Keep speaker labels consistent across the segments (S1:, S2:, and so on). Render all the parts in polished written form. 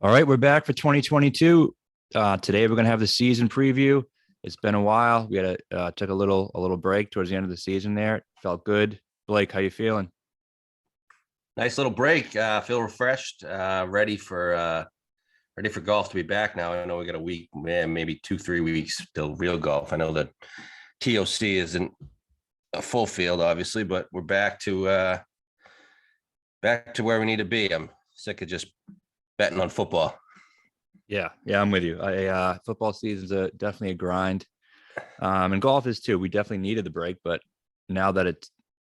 S1: All right, we're back for 2022. Today we're going to have the season preview. It's been a while. We had took a little break towards the end of the season there. It felt good. Blake, how you feeling?
S2: Nice little break. Feel refreshed. Ready for golf to be back now. I know we got a week, man, maybe 2-3 weeks till real golf. I know that TOC isn't a full field, obviously, but we're back to where we need to be. I'm sick of just betting on football.
S1: Yeah, I'm with you. Football season's definitely a grind, and golf is too. We definitely needed the break, but now that it's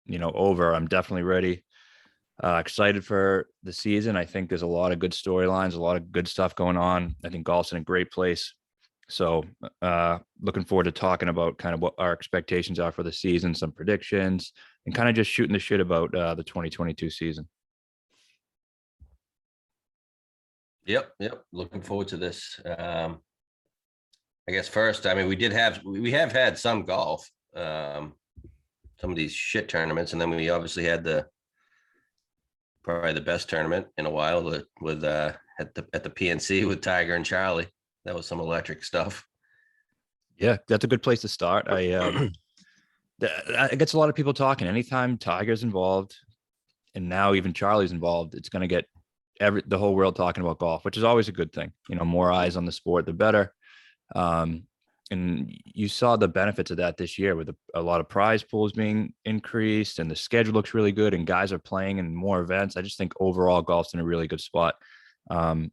S1: over, I'm definitely ready. Excited for the season. I think there's a lot of good storylines, a lot of good stuff going on. I think golf's in a great place. So looking forward to talking about kind of what our expectations are for the season, some predictions, and kind of just shooting the shit about the 2022 season.
S2: Yep. Looking forward to this. I guess first, I mean, we have had some golf, some of these shit tournaments, and then we obviously had the probably the best tournament in a while with at the PNC with Tiger and Charlie. That was some electric stuff.
S1: Yeah, that's a good place to start. It gets a lot of people talking. Anytime Tiger's involved, and now even Charlie's involved, it's going to get the whole world talking about golf, which is always a good thing. More eyes on the sport, the better. Um, and you saw the benefits of that this year with a lot of prize pools being increased, and the schedule looks really good, and guys are playing in more events. I just think overall golf's in a really good spot. Um,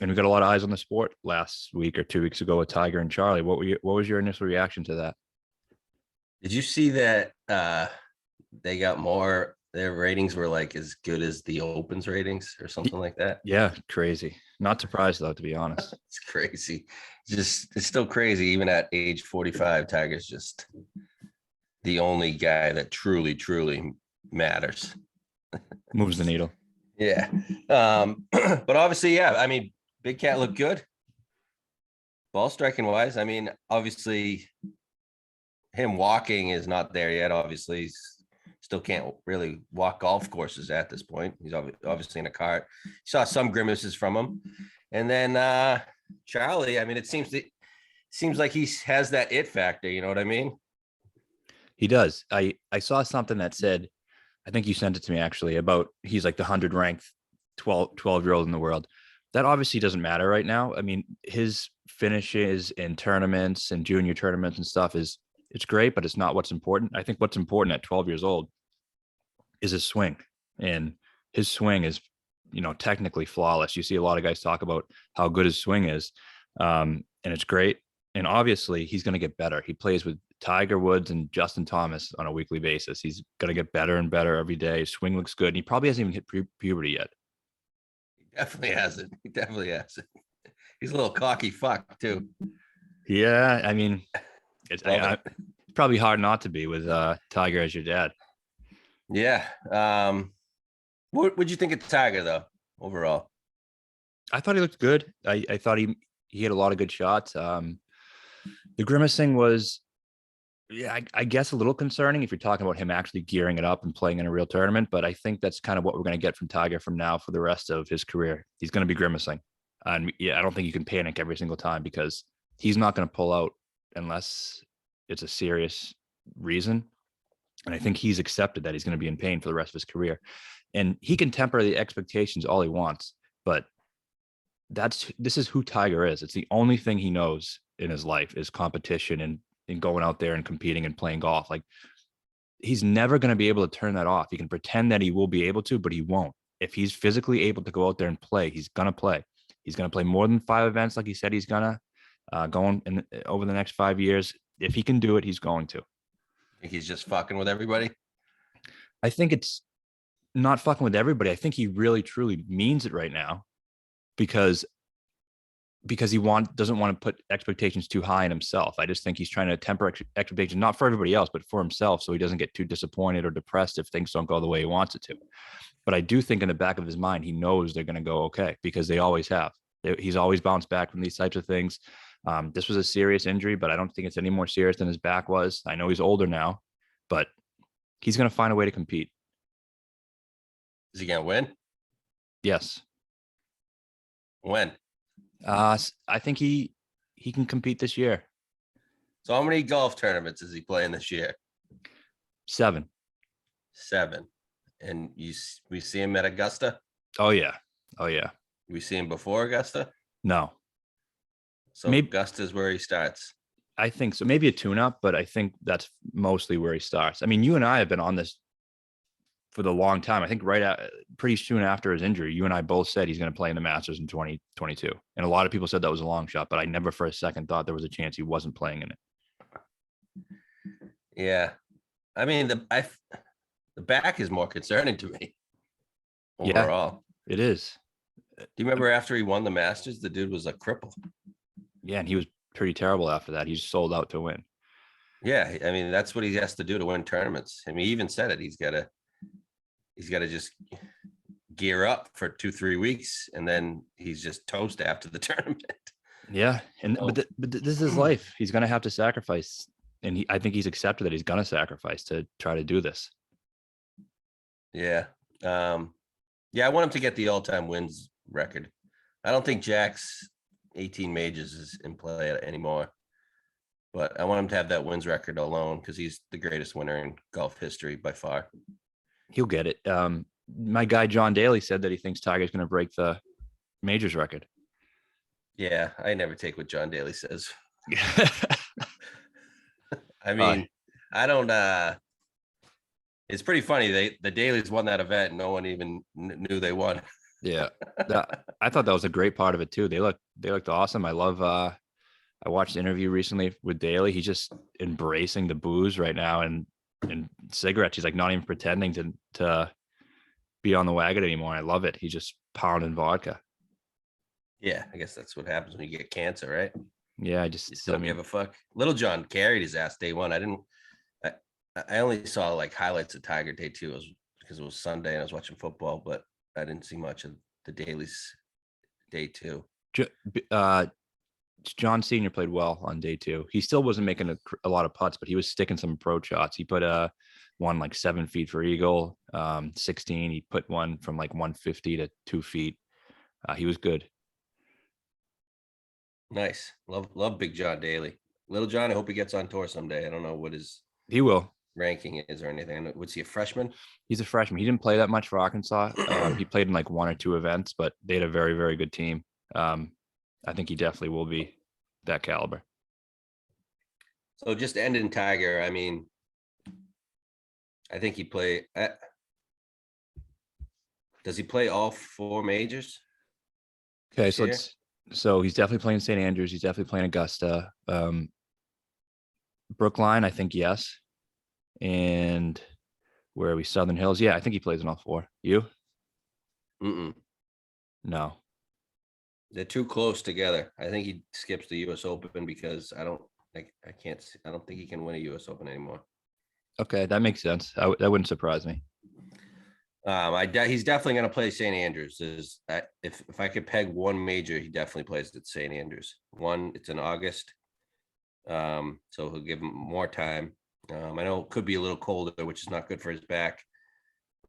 S1: and we got a lot of eyes on the sport last week or 2 weeks ago with Tiger and Charlie. What was your initial reaction to that?
S2: Did you see that they got more, their ratings were like as good as the Opens ratings or something like that?
S1: Yeah, crazy. Not surprised though, to be honest.
S2: It's crazy. It's still crazy. Even at age 45, Tiger's just the only guy that truly matters.
S1: Moves the needle.
S2: Yeah. But obviously, yeah, I mean, Big Cat looked good. Ball striking wise, I mean, obviously him walking is not there yet. Obviously, he's still can't really walk golf courses at this point. He's obviously in a cart. Saw some grimaces from him. And then Charlie, I mean, seems like he has that it factor, you know what I mean?
S1: He does. I saw something that said, I think you sent it to me actually, about he's like the 100 ranked 12-year-old in the world. That obviously doesn't matter right now. I mean, his finishes in tournaments and junior tournaments and stuff it's great, but it's not what's important. I think what's important at 12 years old is his swing. And his swing is, technically flawless. You see a lot of guys talk about how good his swing is. And it's great. And obviously he's going to get better. He plays with Tiger Woods and Justin Thomas on a weekly basis. He's going to get better and better every day. His swing looks good. And he probably hasn't even hit puberty yet.
S2: He definitely hasn't. He definitely hasn't. He's a little cocky fuck too.
S1: Yeah. I mean,
S2: Love
S1: it's probably hard not to be with Tiger as your dad.
S2: Yeah. What would you think of Tiger though, overall?
S1: I thought he looked good. I thought he had a lot of good shots. The grimacing was, yeah, I guess a little concerning if you're talking about him actually gearing it up and playing in a real tournament. But I think that's kind of what we're going to get from Tiger from now for the rest of his career. He's going to be grimacing, and yeah, I don't think you can panic every single time because he's not going to pull out unless it's a serious reason. And I think he's accepted that he's going to be in pain for the rest of his career, and he can temper the expectations all he wants, but this is who Tiger is. It's the only thing he knows in his life is competition and going out there and competing and playing golf. Like, he's never going to be able to turn that off. He can pretend that he will be able to, but he won't. If he's physically able to go out there and play, he's going to play. He's going to play more than 5 events, like he said he's gonna going in over the next 5 years. If he can do it, he's going to.
S2: Think he's just fucking with everybody?
S1: I think it's not fucking with everybody. I think he really truly means it right now because he doesn't want to put expectations too high in himself. I just think he's trying to temper expectations, not for everybody else, but for himself, so he doesn't get too disappointed or depressed if things don't go the way he wants it to. But I do think in the back of his mind, he knows they're going to go okay because they always have. He's always bounced back from these types of things. This was a serious injury, but I don't think it's any more serious than his back was. I know he's older now, but he's going to find a way to compete.
S2: Is he gonna win?
S1: Yes.
S2: When?
S1: I think he can compete this year.
S2: So how many golf tournaments is he playing this year?
S1: 7.
S2: 7. And we see him at Augusta?
S1: Oh yeah.
S2: We see him before Augusta?
S1: No,
S2: So
S1: maybe
S2: Augusta's where he starts.
S1: I think so. Maybe a tune-up, but I think that's mostly where he starts. I mean, you and I have been on this for the long time. I think pretty soon after his injury, you and I both said he's going to play in the Masters in 2022, and a lot of people said that was a long shot. But I never for a second thought there was a chance he wasn't playing in it.
S2: Yeah. I mean, the back is more concerning to me overall.
S1: Yeah, it is.
S2: Do you remember after he won the Masters, the dude was a cripple?
S1: Yeah, and he was pretty terrible after that. He's sold out to win.
S2: Yeah, I mean, that's what he has to do to win tournaments. I mean, he even said it. He's got to just gear up for 2-3 weeks, and then he's just toast after the tournament.
S1: Yeah, and but this is life. He's going to have to sacrifice, and I think he's accepted that he's going to sacrifice to try to do this.
S2: Yeah. Yeah, I want him to get the all-time wins record. I don't think Jack's 18 majors is in play anymore, but I want him to have that wins record alone because he's the greatest winner in golf history by far.
S1: He'll get it. My guy John Daly said that he thinks Tiger's going to break the majors record.
S2: Yeah, I never take what John Daly says. I mean, I don't. It's pretty funny. The Dalys won that event, and no one even knew they won.
S1: Yeah, I thought that was a great part of it too. They looked awesome. I love. I watched an interview recently with Daly. He's just embracing the booze right now and cigarettes. He's like not even pretending to be on the wagon anymore. I love it. He's just pounding vodka.
S2: Yeah, I guess that's what happens when you get cancer, right?
S1: Yeah,
S2: you don't give a fuck. Little John carried his ass day one. I only saw like highlights of Tiger day 2 because it was Sunday and I was watching football, but I didn't see much of the Dailies day 2.
S1: John Senior played well on day 2. He still wasn't making a lot of putts, but he was sticking some approach shots. He put one like 7 feet for eagle, 16. He put one from like 150 to 2 feet. He was good.
S2: Nice. Love Big John Daly. Little John, I hope he gets on tour someday. I don't know what his ranking is or anything. Was he a freshman?
S1: He's a freshman. He didn't play that much for Arkansas. He played in like 1 or 2 events, but they had a very, very good team. I think he definitely will be that caliber.
S2: So just ending Tiger, I mean, I think he play. Does he play all 4 majors?
S1: Okay, so he's definitely playing St. Andrews. He's definitely playing Augusta. Brookline, I think yes. And where are we? Southern Hills. Yeah, I think he plays in all 4. You? No.
S2: They're too close together. I think he skips the U.S. Open because I don't think he can win a U.S. Open anymore.
S1: Okay, that makes sense. That wouldn't surprise me.
S2: He's definitely going to play St. Andrews. If I could peg one major, he definitely plays at St. Andrews. It's in August, so he'll give him more time. I know it could be a little colder, which is not good for his back,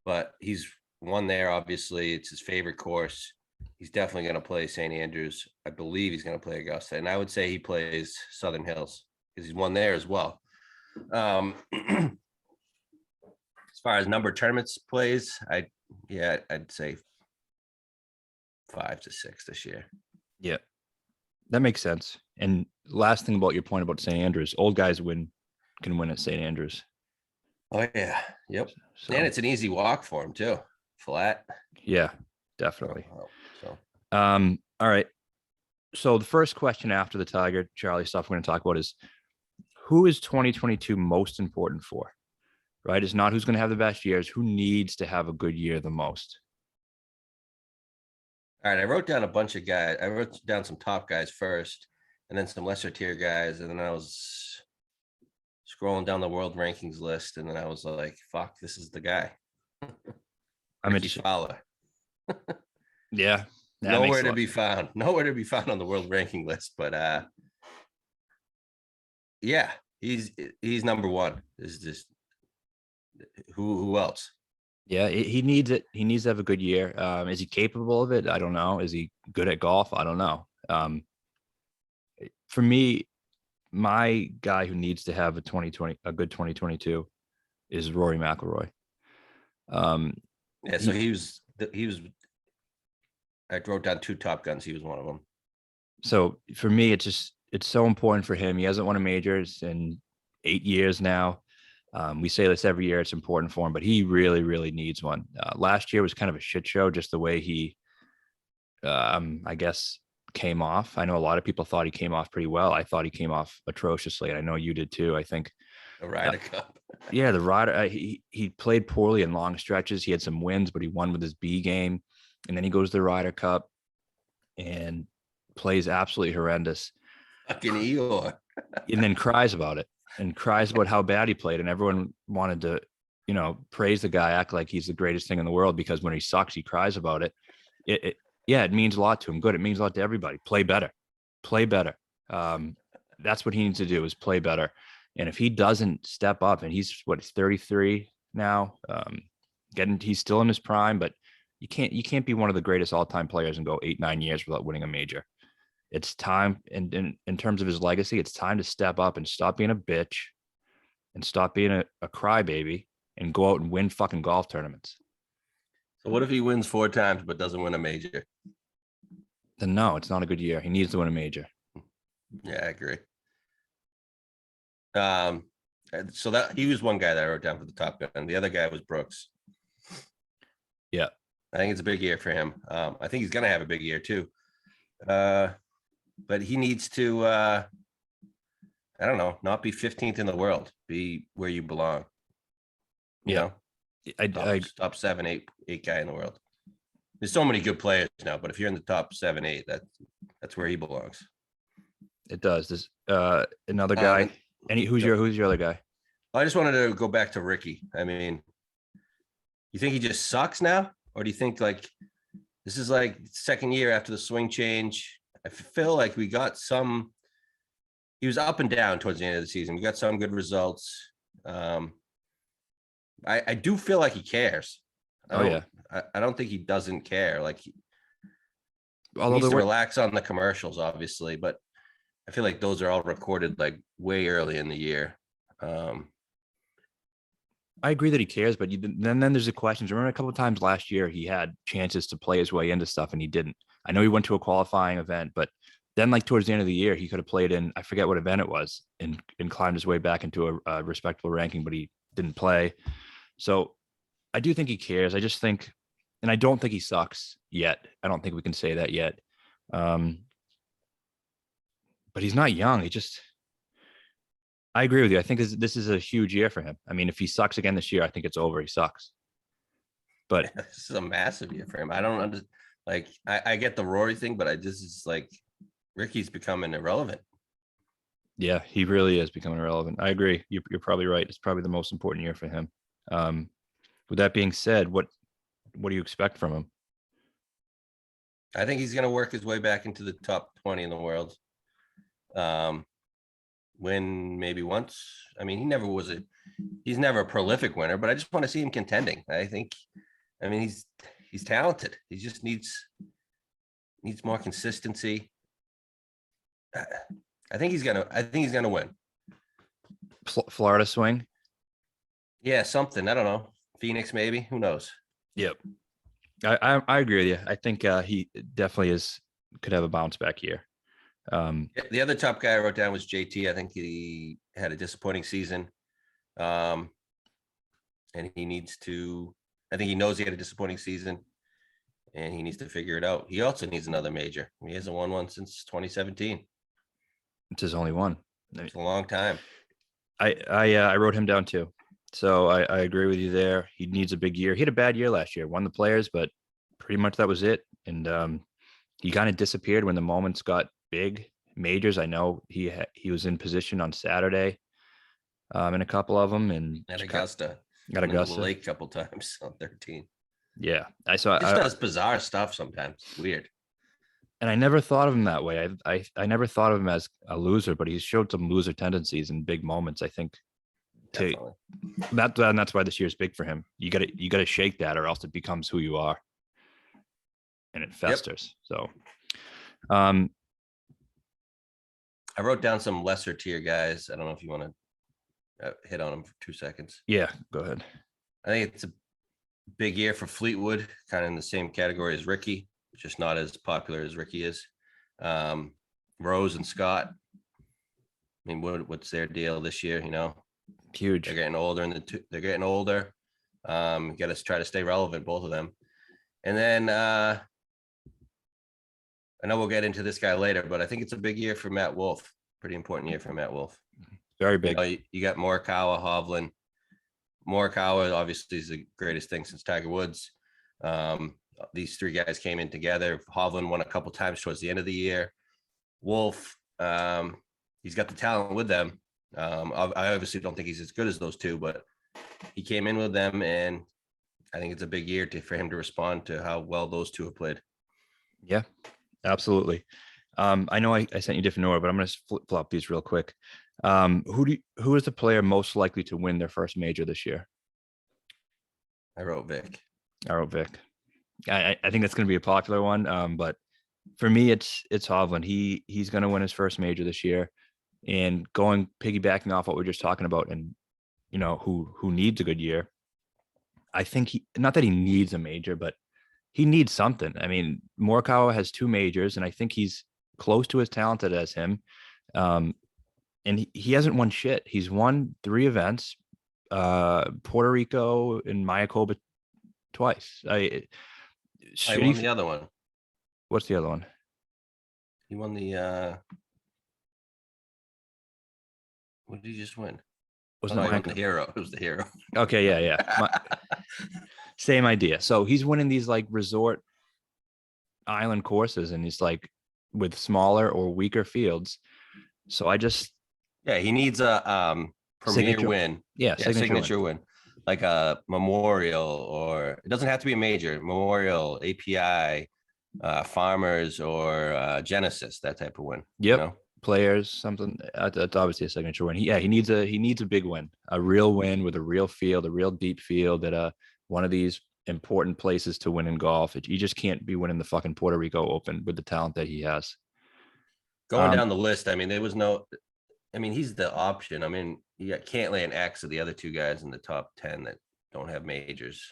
S2: but he's won there. Obviously, it's his favorite course. He's definitely going to play St. Andrews. I believe he's going to play Augusta, and I would say he plays Southern Hills because he's won there as well. As far as number of tournaments plays, I'd say 5 to 6 this year.
S1: Yeah, that makes sense. And last thing about your point about St. Andrews, old guys can win at St. Andrews.
S2: Oh yeah, yep. So, and it's an easy walk for him too, flat.
S1: Yeah, definitely.
S2: So,
S1: all right. So the first question after the Tiger Charlie stuff we're going to talk about is who is 2022 most important for? Right? It's not who's going to have the best years, who needs to have a good year the most.
S2: All right, I wrote down a bunch of guys. I wrote down some top guys first, and then some lesser tier guys, and then I was scrolling down the world rankings list, and then I was like, "Fuck, this is the guy." Ricky Fowler.
S1: Yeah,
S2: nowhere to be found. Nowhere to be found on the world ranking list, but yeah, he's number one. This is just who else?
S1: Yeah, he needs it. He needs to have a good year. Is he capable of it? I don't know. Is he good at golf? I don't know. For me, my guy who needs to have a good 2022 is Rory McIlroy. Um,
S2: Yeah, so
S1: he
S2: he was. I wrote down two Top Guns. He was one of them.
S1: so for me, it's so important for him. He hasn't won a majors in 8 years now. We say this every year. It's important for him, but he really, really needs one. Last year was kind of a shit show, just the way he, I guess, came off. I know a lot of people thought he came off pretty well. I thought he came off atrociously, and I know you did too. I think,
S2: The
S1: uh,
S2: Ryder Cup.
S1: yeah, the rider he played poorly in long stretches. He had some wins, but he won with his B game, and then he goes to the Ryder Cup and plays absolutely horrendous,
S2: Fucking Eeyore.
S1: and then cries about it and cries about how bad he played, and everyone wanted to, praise the guy, act like he's the greatest thing in the world, because when he sucks, he cries about it. Yeah, it means a lot to him. Good. It means a lot to everybody. Play better. Play better. That's what he needs to do, is play better. And if he doesn't step up, and he's 33 now, he's still in his prime, but you can't be one of the greatest all-time players and go 8-9 years without winning a major. It's time, and in terms of his legacy, it's time to step up and stop being a bitch and stop being a crybaby and go out and win fucking golf tournaments.
S2: So what if he wins 4 times but doesn't win a major?
S1: Then no, it's not a good year. He needs to win a major.
S2: Yeah, I agree. So that he was one guy that I wrote down for the Top Gun. The other guy was Brooks.
S1: Yeah.
S2: I think it's a big year for him. I think he's gonna have a big year too. But he needs to I don't know, not be 15th in the world, be where you belong. You know, top 7, 8 guy in the world. There's so many good players now, but if you're in the top 7, 8, that's where he belongs.
S1: It does. This another guy. Who's your other guy?
S2: I just wanted to go back to Ricky. I mean, you think he just sucks now, or do you think like this is like second year after the swing change? I feel like we got some. He was up and down towards the end of the season. We got some good results. I do feel like he cares. I don't think he doesn't care. Like he needs to relax on the commercials, obviously, but I feel like those are all recorded like way early in the year.
S1: I agree that he cares, but then there's the questions. Remember, a couple of times last year he had chances to play his way into stuff and he didn't. I know he went to a qualifying event, but then like towards the end of the year, he could have played in, I forget what event it was, and climbed his way back into a respectable ranking, but he didn't play. So I do think he cares. I just think, and I don't think he sucks yet. I don't think we can say that yet. But he's not young. I agree with you. I think this is a huge year for him. I mean, if he sucks again this year, I think it's over. He sucks. But
S2: this is a massive year for him. I don't understand. Like, I get the Rory thing, but this is like Ricky's becoming irrelevant.
S1: Yeah, he really is becoming irrelevant. I agree. You're probably right. It's probably the most important year for him. With that being said, what do you expect from him?
S2: I think he's going to work his way back into the top 20 in the world. Win maybe once. I mean, he's never a prolific winner, but I just want to see him contending. I mean, he's talented. He just needs more consistency. I think he's gonna win.
S1: Florida swing.
S2: Yeah, something. I don't know. Phoenix, maybe. Who knows?
S1: Yep. I agree with you. I think he definitely could have a bounce back year.
S2: The other top guy I wrote down was JT. I think he had a disappointing season. And he needs to, I think he knows he had a disappointing season and he needs to figure it out. He also needs another major. He hasn't won one since 2017.
S1: It's his only one.
S2: It's a long time.
S1: I wrote him down too. So I agree with you there. He needs a big year. He had a bad year last year, won the Players, but pretty much that was it. And he kind of disappeared when the moments got big. Majors, I know he was in position on Saturday in a couple of them, and
S2: at Augusta.
S1: Got Augusta.
S2: The lake a couple times on 13.
S1: Yeah, I saw.
S2: He does bizarre stuff sometimes. Weird.
S1: And I never thought of him that way. I never thought of him as a loser, but he's showed some loser tendencies in big moments. I think
S2: definitely.
S1: And that's why this year is big for him. You got to shake that, or else it becomes who you are, and it festers. So,
S2: I wrote down some lesser tier guys. I don't know if you want to hit on them for 2 seconds.
S1: Yeah, go ahead.
S2: I think it's a big year for Fleetwood, kind of in the same category as Ricky, just not as popular as Ricky is. Rose and Scott. I mean, what's their deal this year? You know,
S1: Huge.
S2: they're getting older, they're getting older. Got to try to stay relevant, both of them. And then I know we'll get into this guy later, but I think it's a big year for Matt Wolfe. Pretty important year for Matt Wolfe.
S1: Very big.
S2: You got Morikawa, Hovland. Morikawa obviously is the greatest thing since Tiger Woods. These three guys came in together. Hovland won a couple times towards the end of the year. Wolfe, he's got the talent with them. I obviously don't think he's as good as those two, but he came in with them, and I think it's a big year for him to respond to how well those two have played.
S1: Yeah, absolutely. I know I sent you different order, but I'm going to flip flop these real quick. Who is the player most likely to win their first major this year?
S2: I wrote Vic.
S1: I think that's going to be a popular one. But for me, it's Hovland. He's going to win his first major this year, and piggybacking off what we're just talking about, and you know who needs a good year. I think not that he needs a major, but he needs something. I mean, Morikawa has 2 majors, and I think he's close to as talented as him. And he hasn't won shit. He's won 3 events, Puerto Rico and Mayakoba twice.
S2: I won the other one.
S1: What's the other one?
S2: He won the what did he just win?
S1: Wasn't it
S2: the Hero? It was the Hero.
S1: Okay, yeah. Same idea. So he's winning these like resort island courses, and he's like with smaller or weaker fields. So
S2: he needs a premier win.
S1: Yeah,
S2: signature win. Like a Memorial, or it doesn't have to be a major. Memorial, API, Farmers, or Genesis, that type of win.
S1: Yep.
S2: You know?
S1: Players, something that's obviously a signature win. He needs a big win, a real win with a real field, a real deep field at one of these important places to win in golf. You just can't be winning the fucking Puerto Rico Open with the talent that he has.
S2: Going down the list, I mean, he's the option. I mean, you got Cantlay and X are the other 2 guys in the top 10 that don't have majors.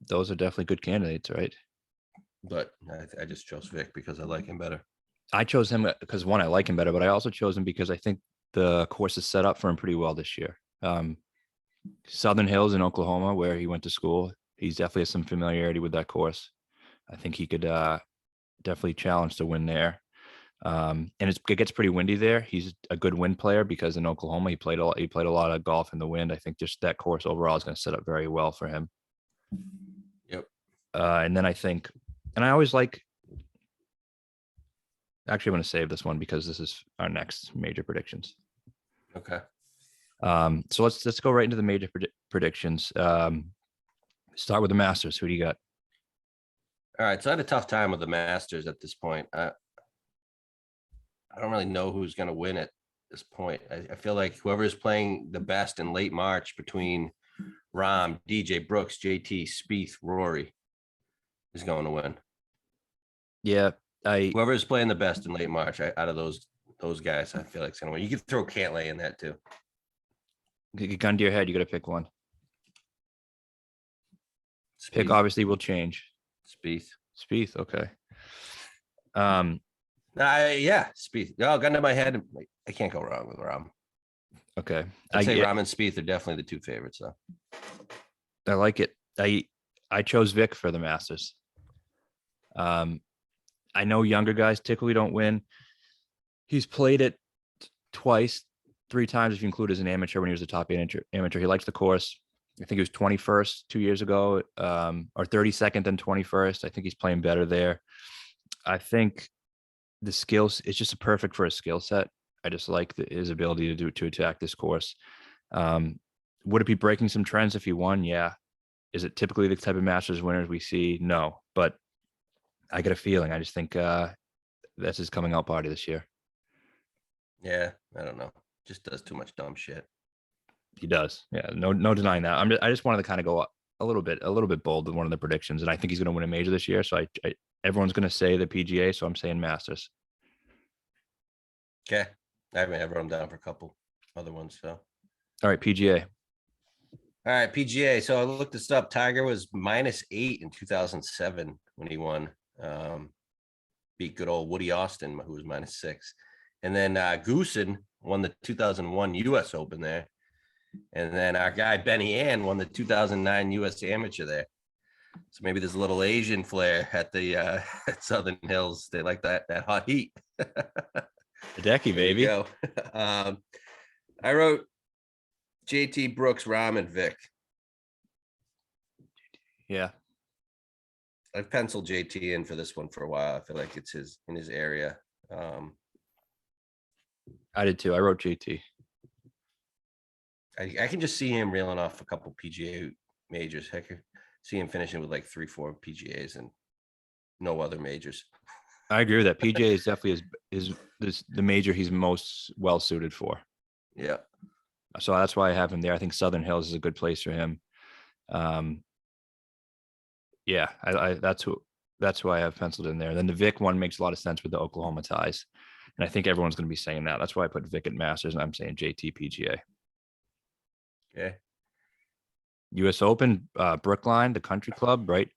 S1: Those are definitely good candidates, right?
S2: But I just chose Vic because I like him better.
S1: I chose him because, one, I like him better, but I also chose him because I think the course is set up for him pretty well this year. Southern Hills in Oklahoma, where he went to school, he's definitely has some familiarity with that course. I think he could definitely challenge to win there. And it gets pretty windy there. He's a good wind player because in Oklahoma he played a lot of golf in the wind. I think just that course overall is going to set up very well for him.
S2: Yep.
S1: And then I always like. Actually, I'm going to save this one because this is our next major predictions.
S2: Okay.
S1: So let's go right into the major predictions. Start with the Masters. Who do you got?
S2: All right. So I had a tough time with the Masters at this point. I don't really know who's going to win at this point. I feel like whoever is playing the best in late March between Rahm, DJ, Brooks, JT, Spieth, Rory is going to win.
S1: Yeah.
S2: Whoever is playing the best in late March out of those guys, I feel like it's going to win. You could throw Cantlay in that too.
S1: Gun to your head, you got to pick one.
S2: Spieth.
S1: Pick obviously will change.
S2: Spieth.
S1: Okay.
S2: Spieth. Oh, gun to my head. I can't go wrong with Rahm.
S1: Okay.
S2: I'd say Rahm and Spieth are definitely the 2 favorites, though.
S1: I like it. I chose Vic for the Masters. I know younger guys typically don't win. He's played it twice, 3 times if you include as an amateur when he was a top 8 amateur. He likes the course. I think he was 21st 2 years ago, or 32nd and 21st. I think he's playing better there. I think the skills, it's just perfect for his skill set. I just like his ability to attack this course. Would it be breaking some trends if he won? Yeah. Is it typically the type of Masters winners we see? No, but I get a feeling. I just think that's his coming out party this year.
S2: Yeah, I don't know. Just does too much dumb shit.
S1: He does. Yeah, no denying that. I just wanted to kind of go a little bit bold with one of the predictions, and I think he's going to win a major this year. So everyone's going to say the PGA, so I'm saying Masters.
S2: Okay. I wrote him down for a couple other ones. So,
S1: All right, PGA.
S2: all right, PGA. So I looked this up. Tiger was -8 in 2007 when he won. Beat good old Woody Austin, who was -6. And then Goosen won the 2001 US Open there. And then our guy Benny Ann won the 2009 US Amateur there. So maybe there's a little Asian flair at the at Southern Hills. They like that hot heat.
S1: Hideki, baby.
S2: Go. I wrote JT, Brooks, Rahm, and Vic.
S1: Yeah,
S2: I've penciled JT in for this one for a while. I feel like it's in his area.
S1: I did too. I wrote JT.
S2: I can just see him reeling off a couple PGA majors. I could see him finishing with like 3-4 PGAs and no other majors.
S1: I agree with that. PGA is definitely the major he's most well suited for.
S2: Yeah.
S1: So that's why I have him there. I think Southern Hills is a good place for him. Yeah, that's who I have penciled in there. Then the Vic one makes a lot of sense with the Oklahoma ties, and I think everyone's going to be saying that. That's why I put Vic at Masters, and I'm saying JT PGA.
S2: Okay.
S1: U.S. Open, Brookline, the country club, right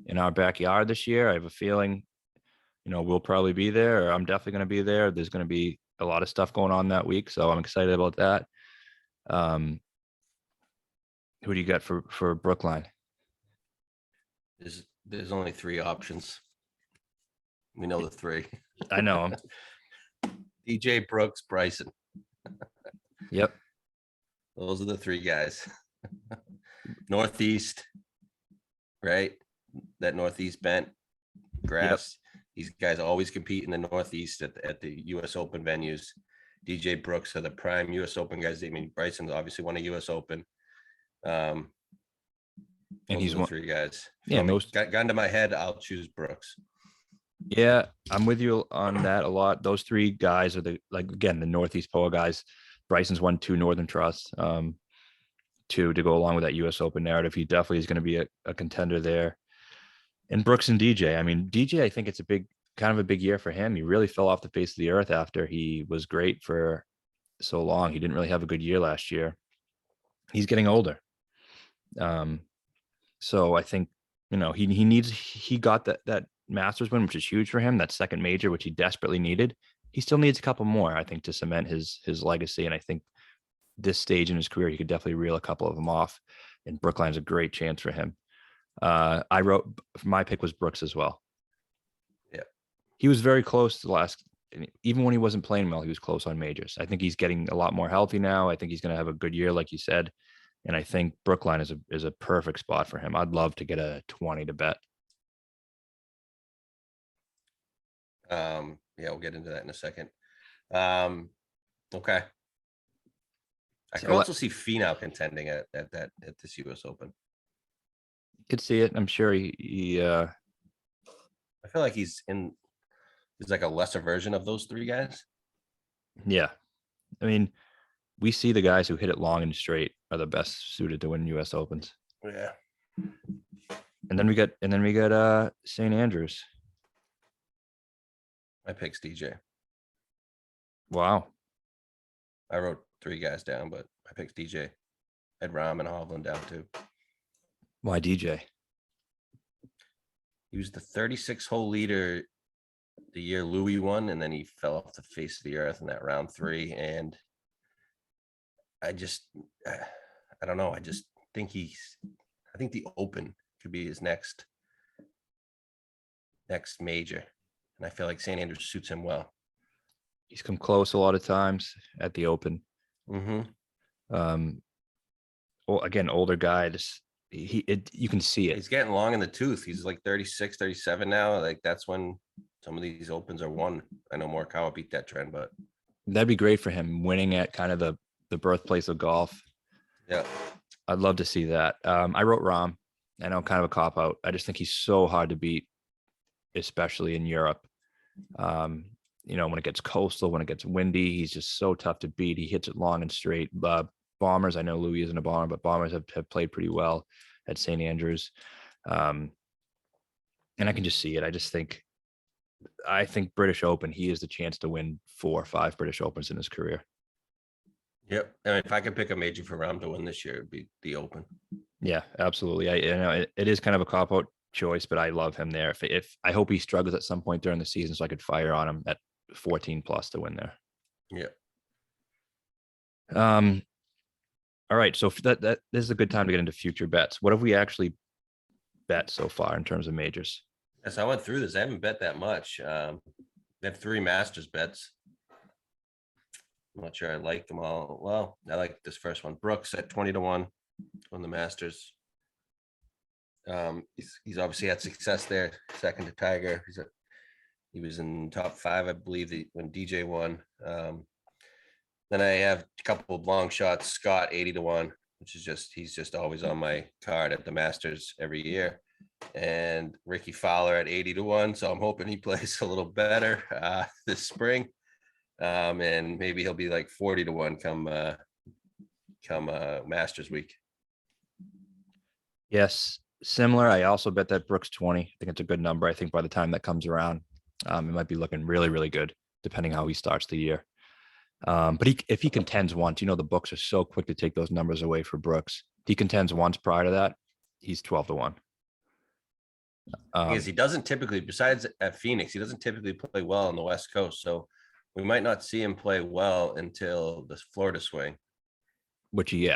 S1: in our backyard this year. I have a feeling, we'll probably be there, or I'm definitely going to be there. There's going to be a lot of stuff going on that week, so I'm excited about that. Who do you got for Brookline?
S2: There's only 3 options. We know the 3.
S1: I know him.
S2: DJ, Brooks, Bryson.
S1: Yep.
S2: Those are the 3 guys. Northeast, right? That Northeast bent grass. Yep. These guys always compete in the Northeast at the U.S. Open venues. DJ, Brooks are the prime U.S. Open guys. I mean, Bryson's obviously won a U.S. Open. And
S1: he's one
S2: 3 guys.
S1: Yeah,
S2: gun to my head, I'll choose Brooks.
S1: Yeah, I'm with you on that a lot. Those 3 guys are the Northeast POA guys. Bryson's won 2 Northern Trust, 2 to go along with that U.S. Open narrative. He definitely is going to be a contender there. And Brooks and DJ. I mean, DJ, I think it's kind of a big year for him. He really fell off the face of the earth after he was great for so long. He didn't really have a good year last year. He's getting older. So I think, he got that Masters win, which is huge for him, that second major, which he desperately needed. He still needs a couple more, I think, to cement his legacy. And I think this stage in his career, he could definitely reel a couple of them off. And Brookline's a great chance for him. I wrote, my pick was Brooks as well.
S2: Yeah.
S1: He was very close to even when he wasn't playing well, he was close on majors. I think he's getting a lot more healthy now. I think he's going to have a good year, like you said. And I think Brookline is a perfect spot for him. I'd love to get a 20 to bet.
S2: Yeah, we'll get into that in a second. Okay. I can also see Finau contending at this U.S. Open.
S1: Could see it. I'm sure he
S2: I feel like he's like a lesser version of those 3 guys.
S1: Yeah. I mean, we see the guys who hit it long and straight are the best suited to win U.S. Opens.
S2: Yeah.
S1: And then we got St. Andrews.
S2: My pick's DJ.
S1: Wow.
S2: I wrote 3 guys down, but my pick's DJ. I had Rahm and Hovland down too.
S1: Why DJ?
S2: He was the 36-hole leader the year Louis won, and then he fell off the face of the earth in that round 3. And I don't know. I just think I think the Open could be his next major. And I feel like St. Andrews suits him well.
S1: He's come close a lot of times at the Open.
S2: Mm-hmm.
S1: Well, again, older guy. You can see it.
S2: He's getting long in the tooth. He's like 36, 37 now. Like that's when some of these Opens are won. I know Morikawa beat that trend, but
S1: that'd be great for him, winning at kind of the birthplace of golf.
S2: Yeah,
S1: I'd love to see that. I wrote Rahm. I know, kind of a cop out. I just think he's so hard to beat, especially in Europe. When it gets coastal, when it gets windy, he's just so tough to beat. He hits it long and straight. Bombers. I know Louis isn't a bomber, but Bombers have played pretty well at St. Andrews. And I can just see it. I think British Open, he has the chance to win 4 or 5 British Opens in his career.
S2: Yep. And if I could pick a major for Rahm to win this year, it'd be the Open.
S1: Yeah, absolutely. It is kind of a cop-out choice, but I love him there. If I hope he struggles at some point during the season, so I could fire on him at 14 plus to win there.
S2: Yeah.
S1: All right. So that this is a good time to get into future bets. What have we actually bet so far in terms of majors?
S2: Yes, I went through this. I haven't bet that much. I have 3 Masters bets. I'm not sure I like them all. Well, I like this first one. Brooks at 20-1 on the Masters. He's obviously had success there. Second to Tiger. He was in top 5, I believe, when DJ won. Then I have a couple of long shots. Scott 80-1, which is he's just always on my card at the Masters every year. And Ricky Fowler at 80-1. So I'm hoping he plays a little better this spring. And maybe he'll be like 40-1 come Masters week.
S1: Yes, similar. I also bet that Brooks 20. I think it's a good number. I think by the time that comes around, it might be looking really, really good, depending how he starts the year. But if he contends once, the books are so quick to take those numbers away for Brooks. If he contends once prior to that, he's 12-1.
S2: Because he doesn't typically, besides at Phoenix, he doesn't typically play well on the West Coast. So we might not see him play well until the Florida swing.
S1: But he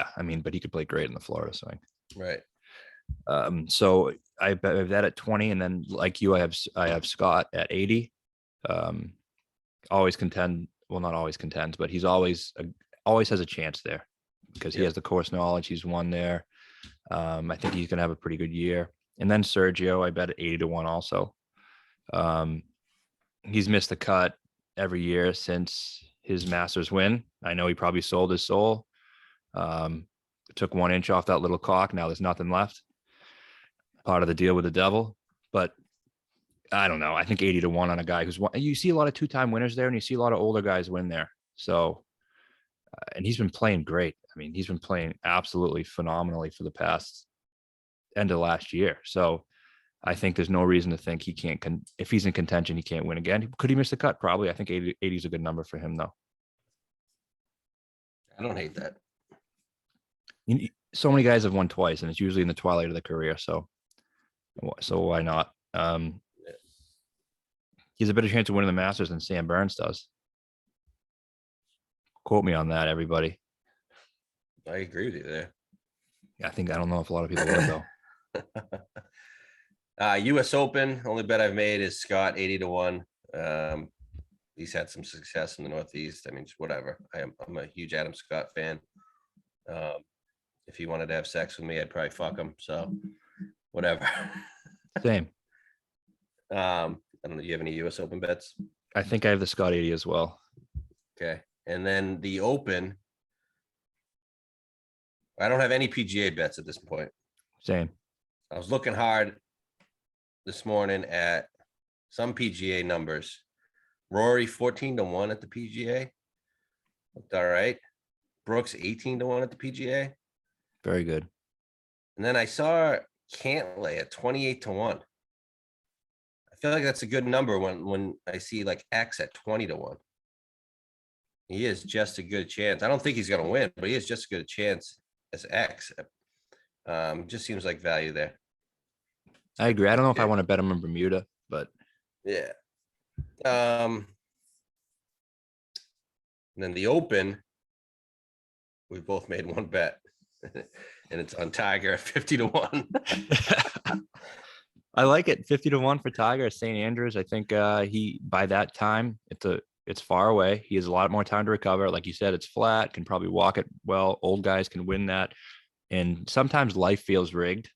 S1: could play great in the Florida swing.
S2: Right.
S1: So I bet that at 20, and then like you, I have Scott at 80. Always contend. Well, not always contends, but he's always has a chance there because he has the course knowledge. He's won there. I think he's going to have a pretty good year. And then Sergio, I bet at 80-1 also. He's missed the cut every year since his Masters win. I know he probably sold his soul. Took 1 inch off that little cock. Now there's nothing left. Part of the deal with the devil. But I don't know. I think 80-1 on a guy you see a lot of 2-time winners there, and you see a lot of older guys win there. So, and he's been playing great. I mean, he's been playing absolutely phenomenally for the past end of last year. So I think there's no reason to think he can't, if he's in contention, he can't win again. Could he miss the cut? Probably. I think 80 is a good number for him, though.
S2: I don't hate that.
S1: So many guys have won twice, and it's usually in the twilight of the career. So why not? He has a better chance of winning the Masters than Sam Burns does. Quote me on that, everybody.
S2: I agree with you there.
S1: I don't know if a lot of people would, though.
S2: US Open, only bet I've made is Scott 80-1. He's had some success in the Northeast. I mean, just whatever. I'm a huge Adam Scott fan. If he wanted to have sex with me, I'd probably fuck him. So whatever.
S1: Same.
S2: I don't know. Do you have any US Open bets?
S1: I think I have the Scott 80 as well.
S2: Okay. And then the Open, I don't have any PGA bets at this point.
S1: Same.
S2: I was looking hard this morning at some PGA numbers. Rory 14-1 at the PGA. Looked all right. Brooks 18-1 at the PGA.
S1: Very good.
S2: And then I saw Cantlay at 28-1. I feel like that's a good number when I see like X at 20-1. He is just a good chance. I don't think he's going to win, but he is just as good a chance as X. Just seems like value there.
S1: I agree. I don't know if I want to bet him in Bermuda, but
S2: yeah. And then the Open, we both made one bet, and it's on Tiger at 50-1.
S1: I like it. 50-1 for Tiger at St. Andrews. I think he by that time it's far away. He has a lot more time to recover. Like you said, it's flat. Can probably walk it well. Old guys can win that, and sometimes life feels rigged.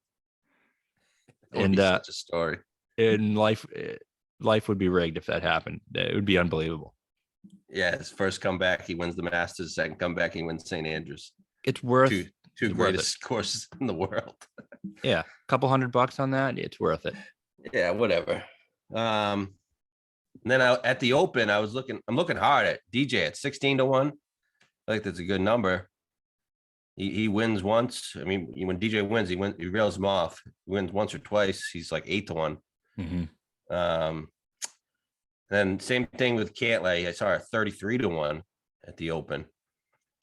S1: And
S2: such a story.
S1: In life would be rigged if that happened. It would be unbelievable.
S2: Yeah, his first comeback, he wins the Masters. Second comeback, he wins St. Andrews.
S1: It's worth
S2: two greatest courses in the world.
S1: Yeah, a couple $100 on that. It's worth it.
S2: Yeah, whatever. And then at the Open, I'm looking hard at DJ at 16-1. I think that's a good number. He wins once. I mean, when DJ wins, he reels him off. He wins once or twice. He's like 8-1.
S1: Mm-hmm.
S2: Then same thing with Cantlay. I saw her 33-1 at the Open.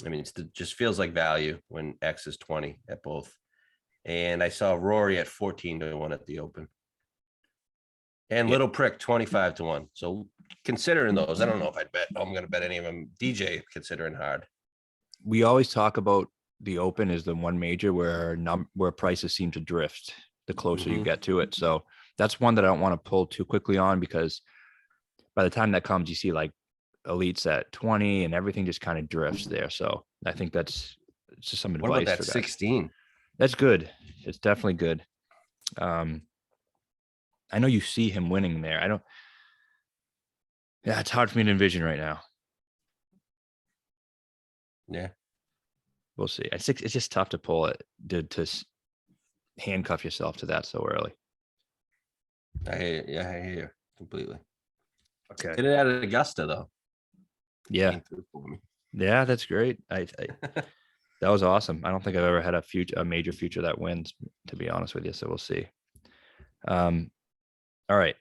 S2: I mean, it just feels like value when X is 20 at both. And I saw Rory at 14-1 at the Open. And Little Prick 25-1. So considering those, I don't know if I'd bet. I'm going to bet any of them. DJ considering hard.
S1: We always talk about the Open is the one major where prices seem to drift the closer you get to it. So that's one that I don't want to pull too quickly on, because by the time that comes, you see like elites at 20 and everything just kind of drifts there. So I think it's just some advice.
S2: What about that
S1: for
S2: 16?
S1: That's good. It's definitely good. I know you see him winning there. It's hard for me to envision right now.
S2: Yeah.
S1: We'll see. It's just tough to pull it to handcuff yourself to that so early.
S2: I hear you completely.
S1: Okay.
S2: Get it out of Augusta though.
S1: Yeah. Yeah, that's great. I that was awesome. I don't think I've ever had a major future that wins, to be honest with you. So we'll see. All right.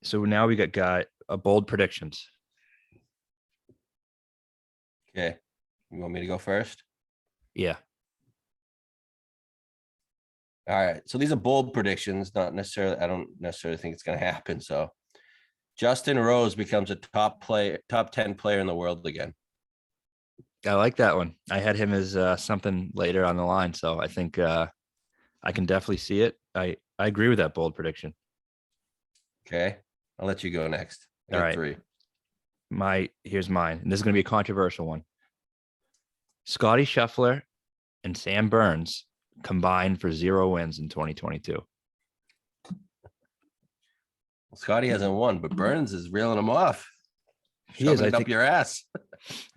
S1: So now we got bold predictions.
S2: Okay. You want me to go first?
S1: Yeah.
S2: All right. So these are bold predictions, not necessarily. I don't necessarily think it's going to happen. So Justin Rose becomes a top 10 player in the world again.
S1: I like that one. I had him as something later on the line. So I think I can definitely see it. I agree with that bold prediction.
S2: Okay. I'll let you go next.
S1: All right.
S2: 3.
S1: Here's mine. And this is going to be a controversial one. Scotty Scheffler and Sam Burns combined for 0 wins in 2022.
S2: Scotty hasn't won, but Burns is reeling him off.
S1: He is. I
S2: think up your ass.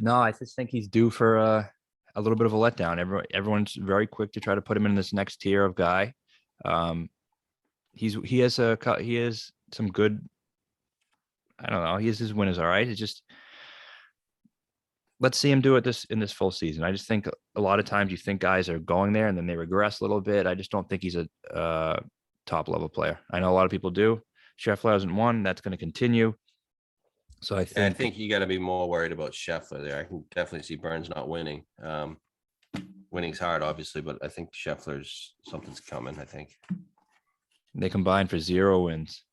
S1: No, I just think he's due for a little bit of a letdown. Everyone's very quick to try to put him in this next tier of guy. He has some good. I don't know. His win is all right. It's just, let's see him do it in this full season. I just think a lot of times you think guys are going there and then they regress a little bit. I just don't think he's a top level player. I know a lot of people do. Scheffler hasn't won. That's going to continue. So I think
S2: you got to be more worried about Scheffler there. I can definitely see Burns not winning. Winning's hard, obviously, but I think something's coming. I think
S1: they combined for 0 wins.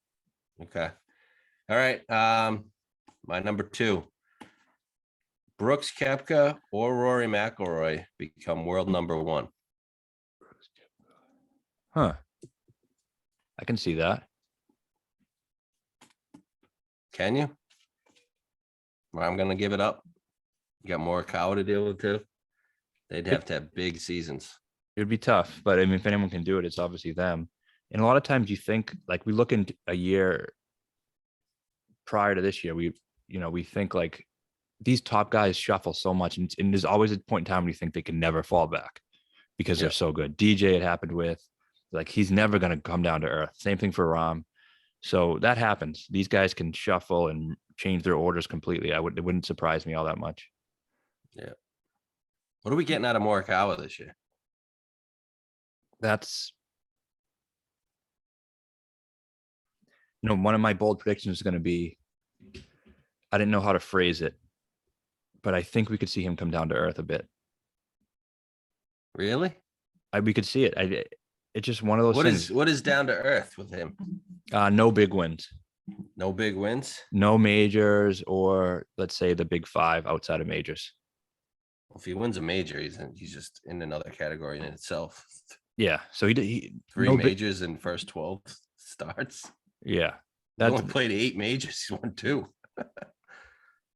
S2: Okay. All right. My number 2. Brooks Koepka or Rory McIlroy become world number 1.
S1: Huh. I can see that.
S2: Can you? Well, I'm going to give it up. You got Morikawa to deal with too. They'd have to have big seasons.
S1: It would be tough, but I mean, if anyone can do it, it's obviously them. And a lot of times you think, like, we look into a year prior to this year, we think like these top guys shuffle so much, and there's always a point in time when you think they can never fall back because they're so good. DJ, it happened with, like, he's never going to come down to earth. Same thing for Rahm. So that happens. These guys can shuffle and change their orders completely. It wouldn't surprise me all that much.
S2: Yeah. What are we getting out of Morikawa this year?
S1: That's, one of my bold predictions is going to be, I didn't know how to phrase it, but I think we could see him come down to earth a bit.
S2: Really?
S1: We could see it. It's just one of those things.
S2: What is down to earth with him?
S1: No big wins.
S2: No big wins?
S1: No majors, or let's say the big 5 outside of majors.
S2: Well, if he wins a major, he's just in another category in itself.
S1: Yeah. So he
S2: 3 majors in first 12 starts.
S1: Yeah.
S2: He only played 8 majors. He's won 2.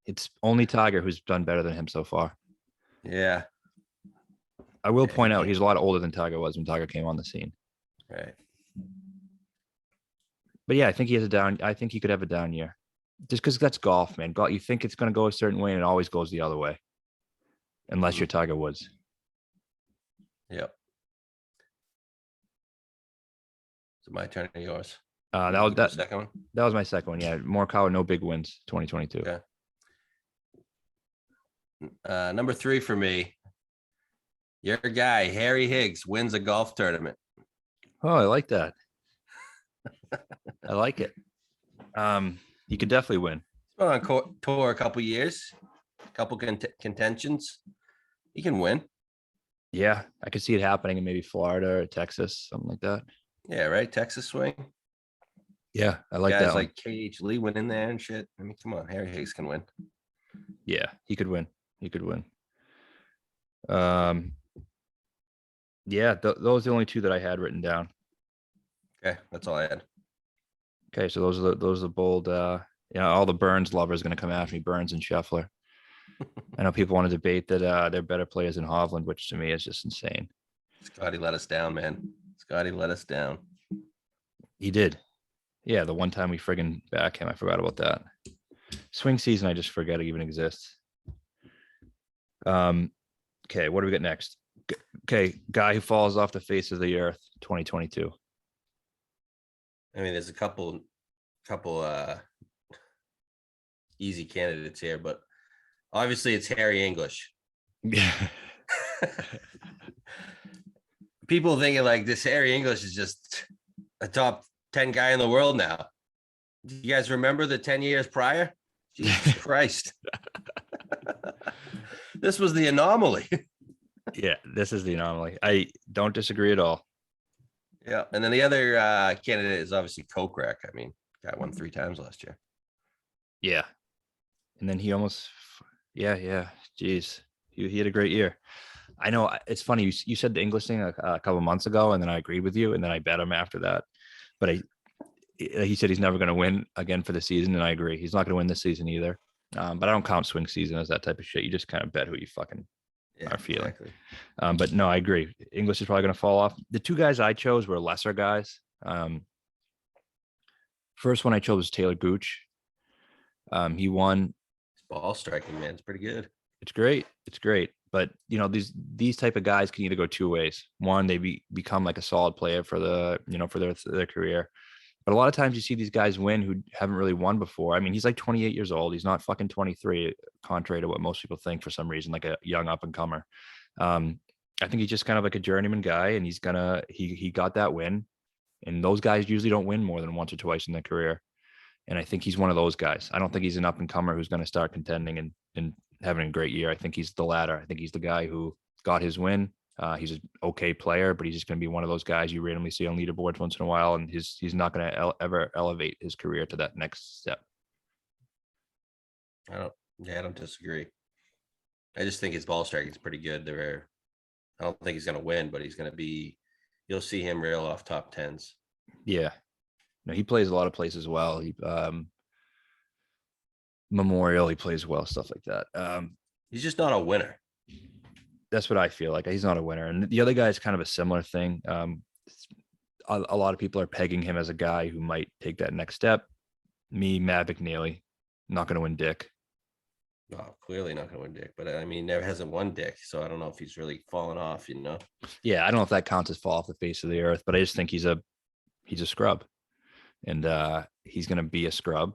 S1: It's only Tiger who's done better than him so far.
S2: Yeah.
S1: I will point out he's a lot older than Tiger was when Tiger came on the scene.
S2: Right.
S1: But yeah, I think he could have a down year. Just because that's golf, man. Golf, you think it's going to go a certain way and it always goes the other way. Unless you're Tiger Woods.
S2: Yep. Is it my turn or yours?
S1: That was that
S2: second one.
S1: That was my second one. Yeah. Morikawa, no big wins, 2022.
S2: Okay. Number 3 for me. Your guy, Harry Higgs, wins a golf tournament.
S1: Oh, I like that. I like it. He could definitely win.
S2: He's been on tour a couple years, a couple contentions. He can win.
S1: Yeah, I could see it happening in maybe Florida or Texas, something like that.
S2: Yeah, right. Texas swing.
S1: Yeah, I like
S2: Guys
S1: that one.
S2: like KH Lee went in there and shit. I mean, come on, Harry Higgs can win.
S1: Yeah, he could win. He could win. Um, yeah, those are the only two that I had written down.
S2: Okay, that's all I had.
S1: Okay, so those are the bold. All the Burns lovers going to come after me. Burns and Scheffler. I know people want to debate that they're better players than Hovland, which to me is just insane.
S2: Scotty let us down, man. Scotty let us down.
S1: He did. Yeah, the one time we friggin' back him, I forgot about that. Swing season, I just forget it even exists. Okay, what do we got next? Okay, guy who falls off the face of the earth, 2022.
S2: I mean, there's a couple easy candidates here, but obviously it's Harry English.
S1: Yeah.
S2: People thinking like this Harry English is just a top 10 guy in the world now. Do you guys remember the 10 years prior? Jesus Christ. This was the anomaly.
S1: Yeah, this is the anomaly. I don't disagree at all.
S2: Yeah. And then the other candidate is obviously Kokrak. I mean, guy won 3 times last year.
S1: Yeah. And then he almost, yeah. Geez, he had a great year. I know it's funny. You said the English thing a couple of months ago, and then I agreed with you, and then I bet him after that. But he said he's never going to win again for the season, and I agree. He's not going to win this season either. But I don't count swing season as that type of shit. You just kind of bet who you fucking are feeling. Exactly. But no, I agree. English is probably going to fall off. The two guys I chose were lesser guys. First one I chose was Taylor Gooch. He won.
S2: Ball striking, man, it's pretty good.
S1: It's great. But these type of guys can either go two ways. One, they become like a solid player for their career. But a lot of times you see these guys win who haven't really won before. I mean, he's like 28 years old. He's not fucking 23, contrary to what most people think for some reason, like a young up and comer. I think he's just kind of like a journeyman guy, and he got that win. And those guys usually don't win more than once or twice in their career. And I think he's one of those guys. I don't think he's an up and comer who's going to start contending and having a great year. I think he's the latter. I think he's the guy who got his win. He's an okay player, but he's just going to be one of those guys you randomly see on leaderboards once in a while, and he's not going to ever elevate his career to that next step.
S2: I don't disagree. I just think his ball striking is pretty good. I don't think he's going to win, but you'll see him rail off top 10s.
S1: Yeah. No, he plays a lot of places well. He Memorial, he plays well, stuff like that.
S2: He's just not a winner.
S1: That's what I feel like. He's not a winner. And the other guy is kind of a similar thing. A lot of people are pegging him as a guy who might take that next step. Me, Matt McNeely, not going to win Dick.
S2: No, clearly not going to win Dick. But I mean, never hasn't won Dick, so I don't know if he's really fallen off.
S1: Yeah, I don't know if that counts as fall off the face of the earth, but I just think he's a scrub. And he's going to be a scrub,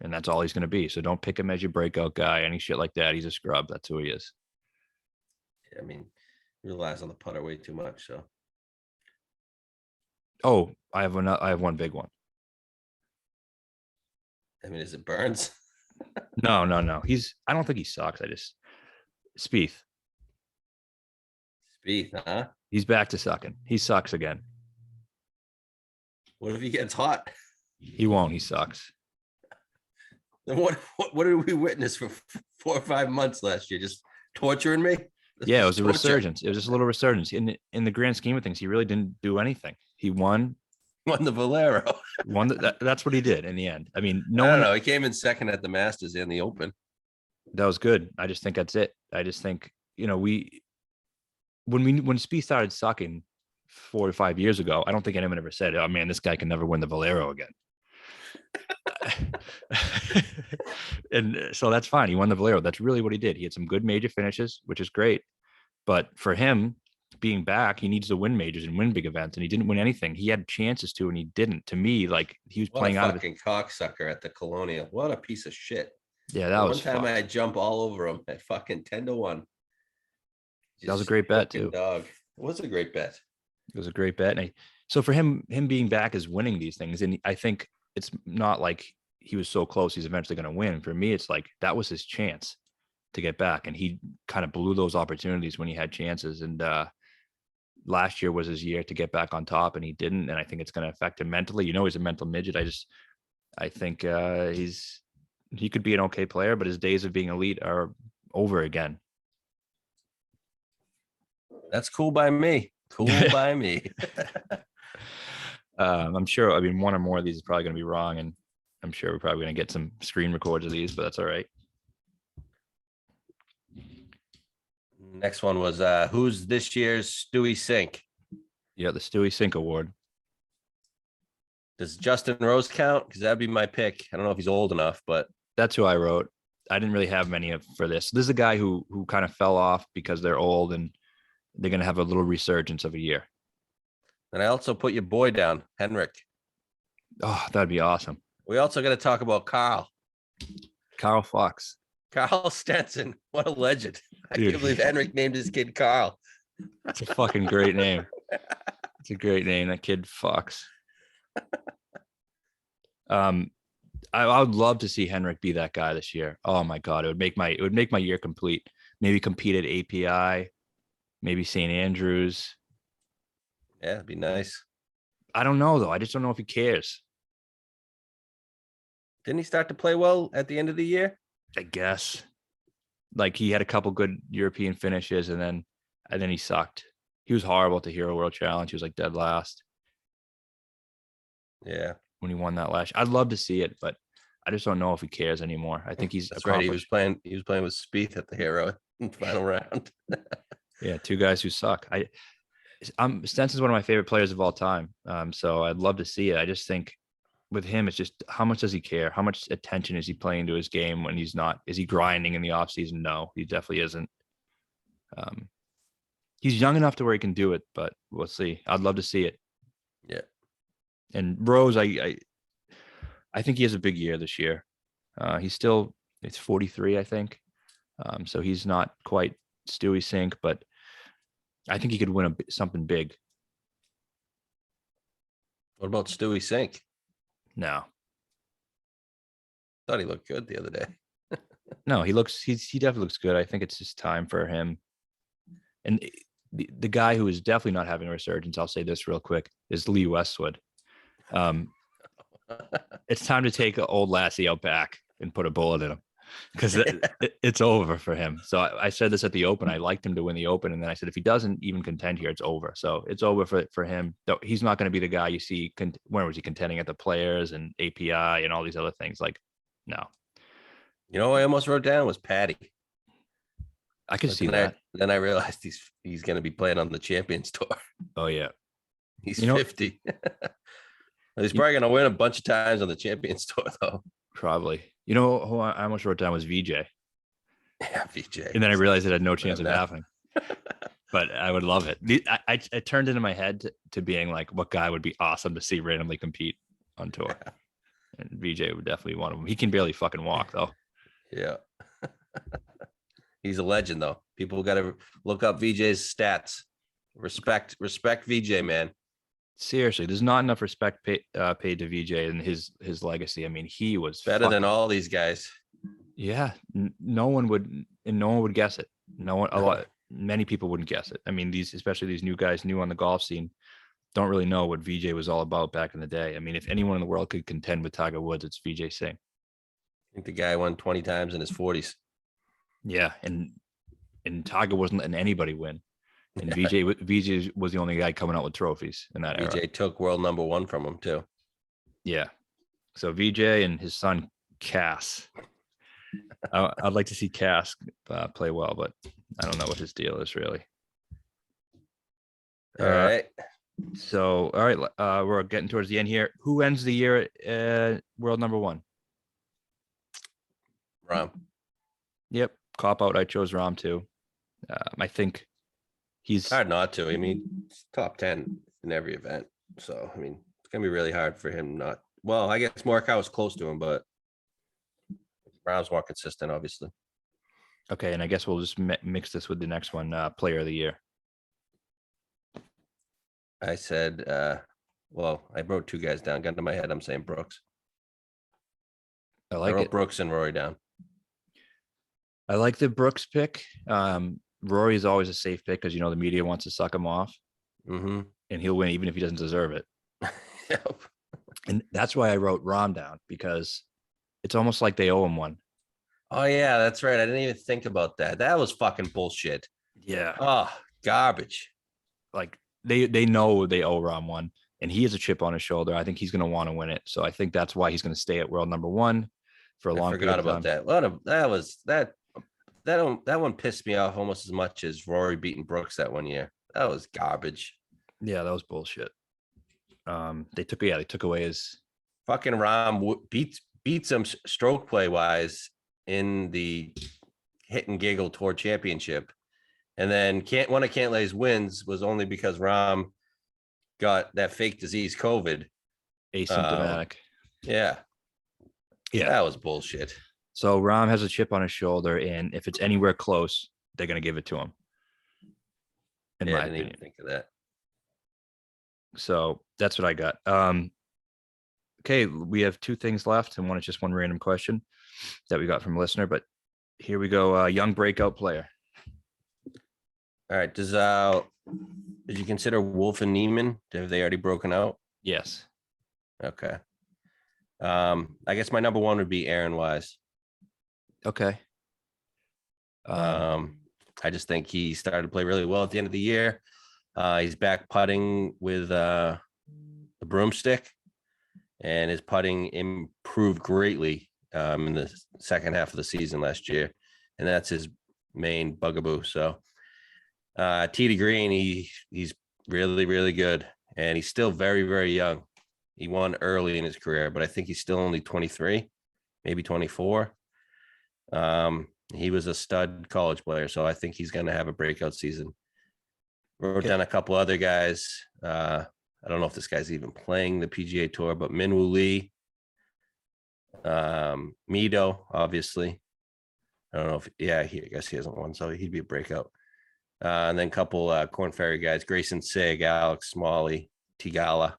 S1: and that's all he's going to be. So don't pick him as your breakout guy, any shit like that. He's a scrub. That's who he is.
S2: I mean, he relies on the putter way too much. So.
S1: Oh, I have one big one.
S2: I mean, is it Burns?
S1: No. I don't think he sucks. Spieth.
S2: Spieth, huh?
S1: He's back to sucking. He sucks again.
S2: What if he gets hot?
S1: He won't. He sucks.
S2: Then what did we witness for 4 or 5 months last year? Just torturing me?
S1: Yeah, it was a resurgence. It was just a little resurgence. In the grand scheme of things, he really didn't do anything. He won
S2: the Valero.
S1: That's what he did in the end. I mean,
S2: I don't know. He came in second at the Masters and the Open.
S1: That was good. I just think that's it. I just think, when Spieth started sucking 4 or 5 years ago, I don't think anyone ever said, "Oh man, this guy can never win the Valero again." And so that's fine. He won the Valero. That's really what he did. He had some good major finishes, which is great. But for him being back, he needs to win majors and win big events. And he didn't win anything. He had chances to, and he didn't. To me, like he was playing out of
S2: fucking cocksucker at the Colonial. What a piece of shit.
S1: Yeah, that was
S2: one time I jump all over him at fucking 10-1.
S1: That was a great bet too.
S2: Dog. It was a great bet.
S1: It was a great bet. And so for him being back is winning these things. And I think it's not like he was so close, he's eventually going to win. For me, it's like that was his chance to get back. And he kind of blew those opportunities when he had chances. And last year was his year to get back on top, and he didn't. And I think it's going to affect him mentally. He's a mental midget. I think he could be an okay player, but his days of being elite are over again.
S2: That's cool by me. Cool by me.
S1: I'm sure. I mean, one or more of these is probably going to be wrong, and I'm sure we're probably going to get some screen records of these, but that's all right.
S2: Next one was who's this year's Stewie Sink?
S1: Yeah, the Stewie Sink Award.
S2: Does Justin Rose count? Because that'd be my pick. I don't know if he's old enough, but
S1: that's who I wrote. I didn't really have many for this. This is a guy who kind of fell off because they're old and they're going to have a little resurgence of a year.
S2: And I also put your boy down, Henrik.
S1: Oh, that'd be awesome.
S2: We also got to talk about Carl
S1: Fox.
S2: Carl Stenson. What a legend.
S1: Dude.
S2: I can't believe Henrik named his kid Carl.
S1: That's a fucking great name. It's a great name. That kid Fox. I would love to see Henrik be that guy this year. Oh my God. It would make my year complete. Maybe compete at API, maybe St. Andrews.
S2: Yeah, it'd be nice.
S1: I don't know though. I just don't know if he cares.
S2: Didn't he start to play well at the end of the year?
S1: I guess. Like he had a couple good European finishes and then he sucked. He was horrible at the Hero World Challenge. He was like dead last.
S2: Yeah.
S1: When he won that last, I'd love to see it, but I just don't know if he cares anymore. I think he's
S2: That's right. He was playing with Spieth at the Hero in the final round.
S1: Yeah, two guys who suck. Stenson's one of my favorite players of all time. So I'd love to see it. I just think with him, it's just how much does he care? How much attention is he paying to his game when he's not? Is he grinding in the off season? No, he definitely isn't. He's young enough to where he can do it, but we'll see. I'd love to see it.
S2: Yeah.
S1: And Rose, I think he has a big year this year. It's 43, I think. So he's not quite Stewie Sink, but I think he could win something big.
S2: What about Stewie Sink?
S1: No.
S2: Thought he looked good the other day.
S1: No, he definitely looks good. I think it's just time for him. And the guy who is definitely not having a resurgence, I'll say this real quick, is Lee Westwood. It's time to take an old lassie out back and put a bullet in him because it's over for him. So I said this at the Open. I liked him to win the Open. And then I said, if he doesn't even contend here, it's over. So it's over for him. He's not going to be the guy you see. When was he contending at the Players and API and all these other things? Like, no.
S2: You know, I almost wrote down was Patty.
S1: I could see that.
S2: Then I realized he's going to be playing on the Champions Tour.
S1: Oh yeah,
S2: he's 50. He's probably going to win a bunch of times on the Champions Tour, though.
S1: Probably. You know who I almost wrote down was VJ.
S2: Yeah, VJ.
S1: And then I realized it had no chance of happening. But I would love it. I turned into my head to being like, what guy would be awesome to see randomly compete on tour? Yeah. And VJ would definitely be one of them. He can barely fucking walk, though.
S2: Yeah. He's a legend, though. People got to look up VJ's stats. Respect VJ, man.
S1: Seriously, there's not enough respect paid to VJ and his legacy. I mean, he was
S2: better than all these guys.
S1: Yeah, no one would guess it. Many people wouldn't guess it. I mean, especially these new guys, new on the golf scene, don't really know what VJ was all about back in the day. I mean, if anyone in the world could contend with Tiger Woods, it's VJ Singh.
S2: I think the guy won 20 times in his 40s.
S1: Yeah, and Tiger wasn't letting anybody win. And VJ was the only guy coming out with trophies in that era.
S2: VJ took world number one from him too.
S1: Yeah. So VJ and his son Cass. I'd like to see Cass play well, but I don't know what his deal is really.
S2: All right.
S1: So, all right, we're getting towards the end here. Who ends the year at world number one?
S2: Rahm.
S1: Yep, cop out. I chose Rahm too. I think he's
S2: hard not to. I mean, top 10 in every event. So, I mean, it's gonna be really hard for him not. Well, I guess Morikawa was close to him, but Rahm's more consistent, obviously.
S1: Okay, and I guess we'll just mix this with the next one, player of the year.
S2: I said, well, I wrote two guys down. Gun to my head, I'm saying Brooks.
S1: I
S2: I
S1: like
S2: wrote
S1: it.
S2: Brooks and Rory down.
S1: I like the Brooks pick. Rory is always a safe pick because the media wants to suck him off,
S2: Mm-hmm.
S1: and he'll win even if he doesn't deserve it.
S2: Yep.
S1: And that's why I wrote Rom down, because it's almost like they owe him one.
S2: Oh yeah, that's right. I didn't even think about that. That was fucking bullshit.
S1: Yeah,
S2: Oh, garbage.
S1: like they know they owe Rom one, and he has a chip on his shoulder. I think he's going to want to win it. So I think that's why he's going to stay at world number one for a
S2: I
S1: long
S2: forgot
S1: period of
S2: about
S1: time.
S2: that. That one pissed me off almost as much as Rory beating Brooks that one year. That was garbage.
S1: Yeah, that was bullshit. They took away his.
S2: Fucking Rom beats him stroke play wise in the Hit and Giggle Tour Championship, and then one of Cantlay's wins was only because Rom got that fake disease COVID.
S1: Asymptomatic.
S2: Yeah,
S1: Yeah.
S2: that was bullshit.
S1: So Rom has a chip on his shoulder, and if it's anywhere close, they're going to give it to him. In my
S2: I didn't
S1: opinion.
S2: even think of that.
S1: So that's what I got. Okay, we have two things left, and one is just one random question that we got from a listener. But here we go. Young breakout player.
S2: All right, did you consider Wolfe and Neiman? Have they already broken out?
S1: Yes.
S2: Okay. I guess my number one would be Aaron Wise.
S1: Okay.
S2: I just think he started to play really well at the end of the year. He's back putting with the broomstick, and his putting improved greatly in the second half of the season last year, and that's his main bugaboo. So, T to green, he's really, really good, and he's still very, very young. He won early in his career, but I think he's still only 23, maybe 24. He was a stud college player, so I think he's going to have a breakout season. Wrote down a couple other guys. I don't know if this guy's even playing the PGA Tour, but Minwoo Lee, Mito, obviously. I don't know if, I guess he hasn't won, so he'd be a breakout. And then a couple Corn Ferry guys, Grayson Sig, Alex Smalley, Tagala.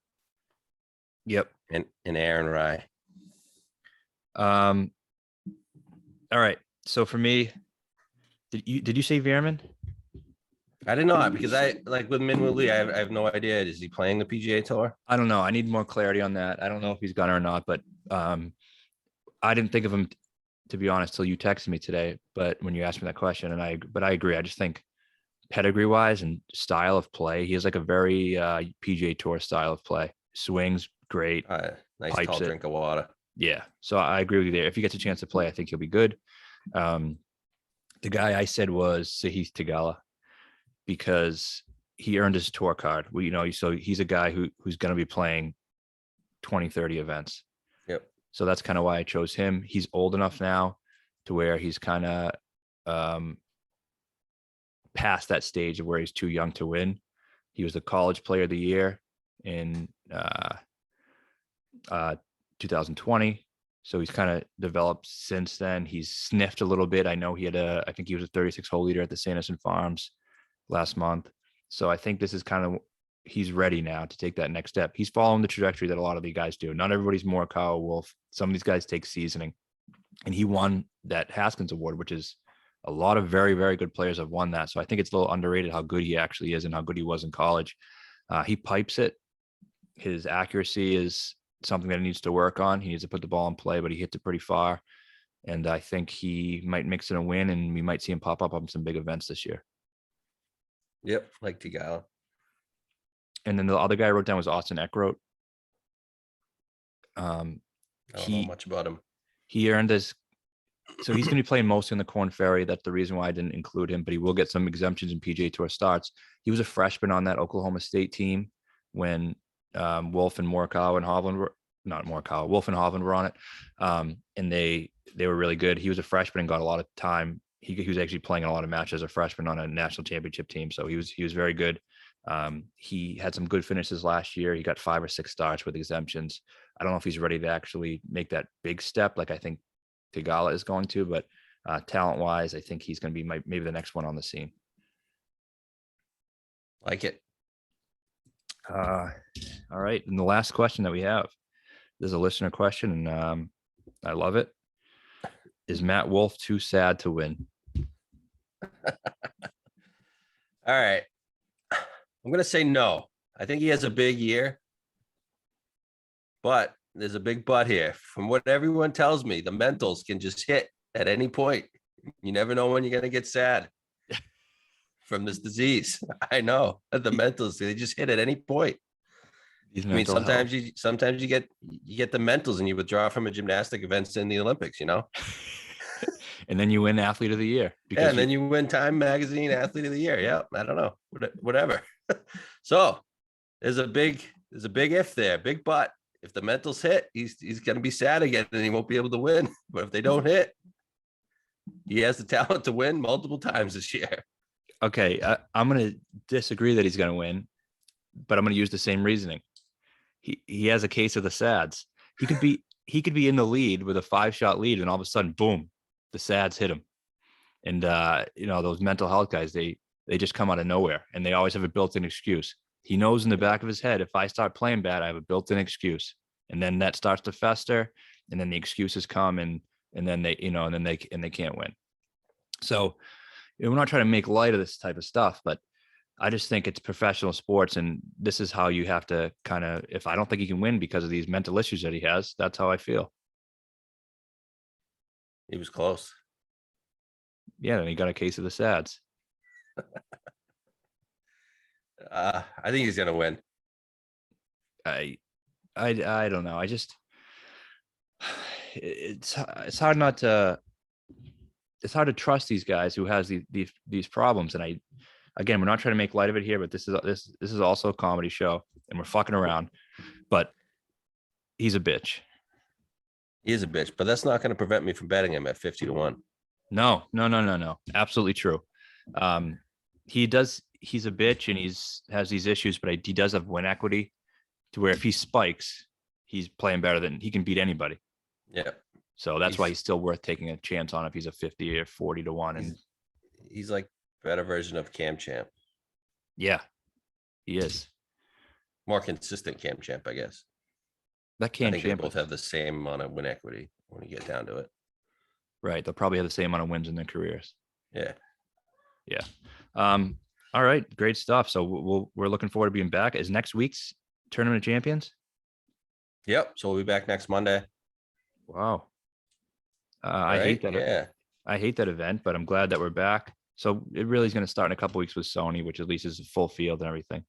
S1: Yep.
S2: And Aaron Rye.
S1: All right. So for me, did you say Veerman?
S2: I did not, because I like with Minwoo Lee, I have no idea. Is he playing the PGA Tour?
S1: I don't know. I need more clarity on that. I don't know if he's gonna or not, but I didn't think of him, to be honest, till you texted me today. But when you asked me that question, I agree. I just think pedigree wise and style of play, he has like a very PGA Tour style of play. Swings great.
S2: Nice tall drink of water.
S1: Yeah. So I agree with you there. If he gets a chance to play, I think he'll be good. The guy I said was Saheed Tagala, because he earned his tour card. So he's a guy who's going to be playing 20, 30 events.
S2: Yep.
S1: So that's kind of why I chose him. He's old enough now to where he's kind of past that stage of where he's too young to win. He was the college player of the year in 2020. So he's kind of developed since then. He's sniffed a little bit. I know I think he was a 36 hole leader at the Sanderson Farms last month. So I think this is he's ready now to take that next step. He's following the trajectory that a lot of the guys do. Not everybody's Morikawa, Wolfe. Some of these guys take seasoning, and he won that Haskins Award, which is a lot of very, very good players have won that. So I think it's a little underrated how good he actually is and how good he was in college. He pipes it. His accuracy is something that he needs to work on. He needs to put the ball in play, but he hits it pretty far. And I think he might mix in a win, and we might see him pop up on some big events this year.
S2: Yep, like Tagala.
S1: And then the other guy I wrote down was Austin Eckrote.
S2: I don't know much about him.
S1: He earned his. So he's going to be playing mostly in the Corn Ferry. That's the reason why I didn't include him, but he will get some exemptions in PGA Tour starts. He was a freshman on that Oklahoma State team when Wolfe and Morikawa and Hovland were not Morikawa, Wolfe and Hovland were on it. And they were really good. He was a freshman and got a lot of time. He was actually playing a lot of matches as a freshman on a national championship team. So he was very good. He had some good finishes last year. He got 5 or 6 starts with exemptions. I don't know if he's ready to actually make that big step like I think Tagala is going to, but Talent wise, I think he's going to be maybe the next one on the scene.
S2: Like it.
S1: All right. And the last question that we have, there's a listener question, and I love it. Is Matt Wolfe too sad to win?
S2: All right. I'm going to say no. I think he has a big year, but there's a big but here. From what everyone tells me, the mentals can just hit at any point. You never know when you're going to get sad from this disease. I know the mentals, they just hit at any point. I mean, sometimes you get the mentals and you withdraw from a gymnastic events in the Olympics,
S1: And then you win Athlete of the Year.
S2: Yeah, and then you win Time Magazine Athlete of the Year. Yeah, I don't know, whatever. So there's a big if there, big but. If the mentals hit, he's going to be sad again, and he won't be able to win. But if they don't hit, he has the talent to win multiple times this year.
S1: Okay, I'm going to disagree that he's going to win, but I'm going to use the same reasoning. He has a case of the SADs. He could be in the lead with a 5-shot lead, and all of a sudden, boom, the SADs hit him. And those mental health guys, they just come out of nowhere, and they always have a built-in excuse. He knows in the back of his head, if I start playing bad, I have a built-in excuse, and then that starts to fester, and then the excuses come, and then they can't win. So we're not trying to make light of this type of stuff, but I just think it's professional sports, and this is how you have to kind of. If I don't think he can win because of these mental issues that he has, that's how I feel.
S2: He was close.
S1: Yeah, and he got a case of the SADs.
S2: I think he's gonna win.
S1: I don't know. It's hard not to. It's hard to trust these guys who has these problems, and again, we're not trying to make light of it here, but this is also a comedy show, and we're fucking around. But he's a bitch.
S2: He is a bitch, but that's not going to prevent me from betting him at 50-1.
S1: No. Absolutely true. He's a bitch, and has these issues, but he does have win equity to where if he spikes, he's playing better than he can beat anybody.
S2: Yeah.
S1: So that's why he's still worth taking a chance on if he's a 50 or 40-1. And
S2: he's like a better version of Cam Champ.
S1: Yeah, he is.
S2: More consistent Cam Champ, I guess.
S1: That Cam Champ,
S2: they both have the same amount of win equity when you get down to it.
S1: Right. They'll probably have the same amount of wins in their careers.
S2: Yeah.
S1: Yeah. All right. Great stuff. So we're looking forward to being back. Is next week's Tournament of Champions?
S2: Yep. So we'll be back next Monday.
S1: Wow. I hate that. Yeah. I hate that event, but I'm glad that we're back. So it really is going to start in a couple weeks with Sony, which at least is a full field and everything.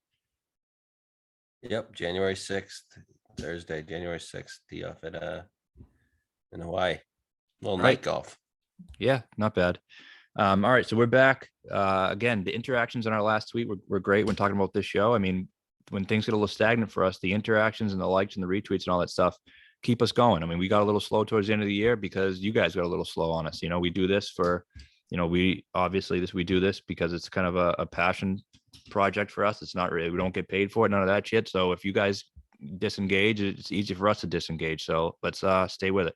S2: Yep. January 6th, Thursday, January 6th, tee off at in Hawaii. A little night golf.
S1: Yeah, not bad. All right, so we're back. Again, the interactions in our last tweet were great when talking about this show. I mean, when things get a little stagnant for us, the interactions and the likes and the retweets and all that stuff keep us going. I mean, we got a little slow towards the end of the year because you guys got a little slow on us. We do this for, we do this because it's kind of a passion project for us. It's not really, we don't get paid for it, none of that shit. So if you guys disengage, it's easy for us to disengage. So let's stay with it.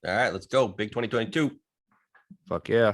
S2: All right, let's go. Big 2022.
S1: Fuck yeah.